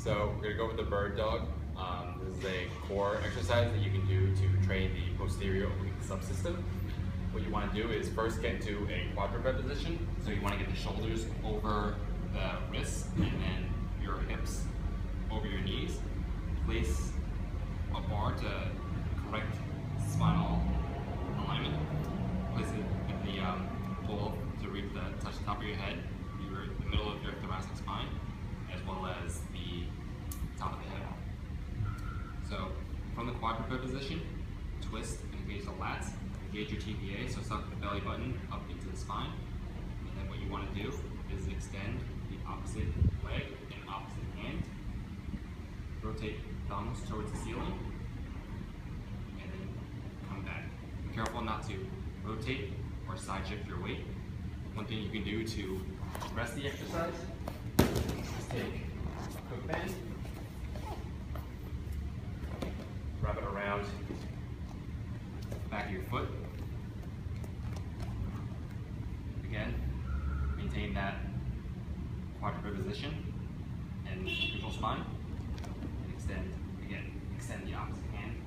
So we're gonna go with the bird dog. This is a core exercise that you can do to train the posterior oblique subsystem. What you want to do is first get into a quadruped position. So you want to get the shoulders over the wrists and then your hips over your knees. Place a bar to correct spinal alignment. Place it in the pole to reach touch the top of your head, the middle of your thoracic spine, as well as the top of the head. So from the quadruped position, twist and engage the lats, engage your TPA, so suck the belly button up into the spine. And then what you want to do is extend the opposite leg and opposite hand. Rotate thumbs towards the ceiling, and then come back. Be careful not to rotate or side shift your weight. One thing you can do to rest the exercise is take a quick bend, wrap it around the back of your foot. Again, maintain that quadruped position and neutral spine. And extend the opposite hand